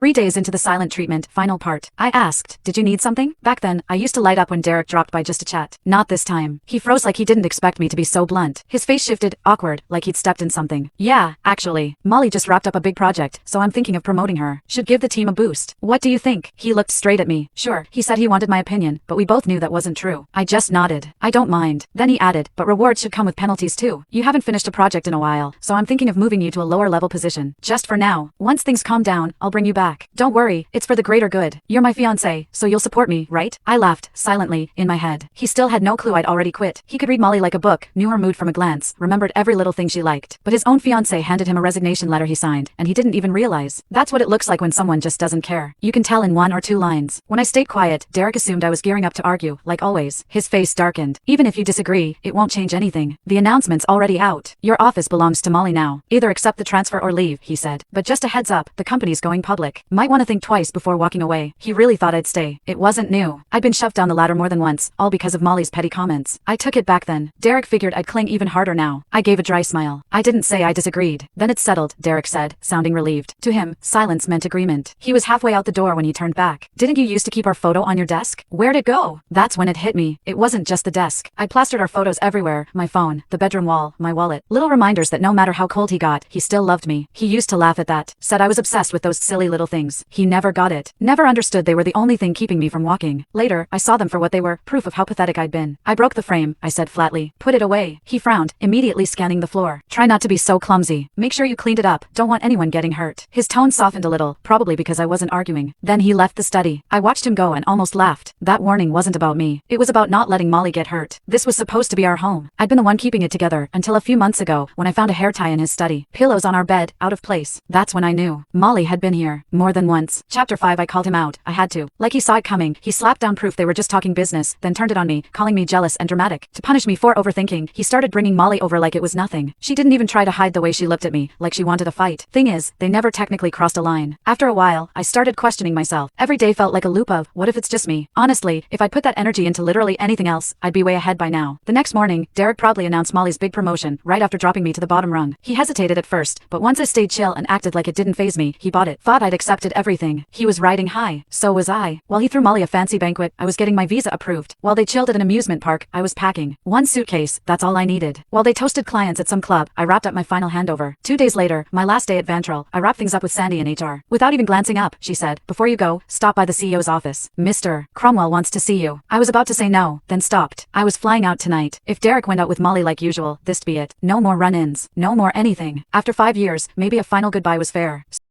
3 days into the silent treatment, final part. I asked, did you need something? Back then, I used to light up when Derek dropped by just to chat. Not this time. He froze like he didn't expect me to be so blunt. His face shifted, awkward, like he'd stepped in something. Yeah, actually, Molly just wrapped up a big project, so I'm thinking of promoting her. Should give the team a boost. What do you think? He looked straight at me. Sure, he said he wanted my opinion, but we both knew that wasn't true. I just nodded. I don't mind. Then he added, but rewards should come with penalties too. You haven't finished a project in a while, so I'm thinking of moving you to a lower level position. Just for now. Once things calm down, I'll bring you back. Don't worry. It's for the greater good. You're my fiancé, so you'll support me, right? I laughed, silently, in my head. He still had no clue I'd already quit. He could read Molly like a book, knew her mood from a glance, remembered every little thing she liked. But his own fiancé handed him a resignation letter he signed, and he didn't even realize. That's what it looks like when someone just doesn't care. You can tell in 1 or 2 lines. When I stayed quiet, Derek assumed I was gearing up to argue, like always. His face darkened. Even if you disagree, it won't change anything. The announcement's already out. Your office belongs to Molly now. Either accept the transfer or leave, he said. But just a heads up, the company's going public. Might want to think twice before walking away. He really thought I'd stay. It wasn't new. I'd been shoved down the ladder more than once, all because of Molly's petty comments. I took it back then. Derek figured I'd cling even harder now. I gave a dry smile. I didn't say I disagreed. Then it's settled, Derek said, sounding relieved. To him, silence meant agreement. He was halfway out the door when he turned back. Didn't you used to keep our photo on your desk? Where'd it go? That's when it hit me. It wasn't just the desk. I plastered our photos everywhere. My phone, the bedroom wall, my wallet. Little reminders that no matter how cold he got, he still loved me. He used to laugh at that. Said I was obsessed with those silly little things. He never got it. Never understood they were the only thing keeping me from walking. Later, I saw them for what they were, proof of how pathetic I'd been. I broke the frame, I said flatly. Put it away. He frowned, immediately scanning the floor. Try not to be so clumsy. Make sure you cleaned it up. Don't want anyone getting hurt. His tone softened a little, probably because I wasn't arguing. Then he left the study. I watched him go and almost laughed. That warning wasn't about me. It was about not letting Molly get hurt. This was supposed to be our home. I'd been the one keeping it together until a few months ago when I found a hair tie in his study. Pillows on our bed, out of place. That's when I knew. Molly had been here. More than once. Chapter 5. I called him out. I had to. Like he saw it coming, he slapped down proof they were just talking business, then turned it on me, calling me jealous and dramatic. To punish me for overthinking, he started bringing Molly over like it was nothing. She didn't even try to hide the way she looked at me, like she wanted a fight. Thing is, they never technically crossed a line. After a while, I started questioning myself. Every day felt like a loop of, what if it's just me? Honestly, if I'd put that energy into literally anything else, I'd be way ahead by now. The next morning, Derek proudly announced Molly's big promotion, right after dropping me to the bottom rung. He hesitated at first, but once I stayed chill and acted like it didn't faze me, he bought it. Thought I'd accepted everything. He was riding high. So was I. While he threw Molly a fancy banquet, I was getting my visa approved. While they chilled at an amusement park, I was packing. 1 suitcase, that's all I needed. While they toasted clients at some club, I wrapped up my final handover. 2 days later, my last day at Vantrell, I wrapped things up with Sandy in HR. Without even glancing up, she said, before you go, stop by the CEO's office. Mr. Cromwell wants to see you. I was about to say no, then stopped. I was flying out tonight. If Derek went out with Molly like usual, this'd be it. No more run-ins. No more anything. After 5 years, maybe a final goodbye was fair.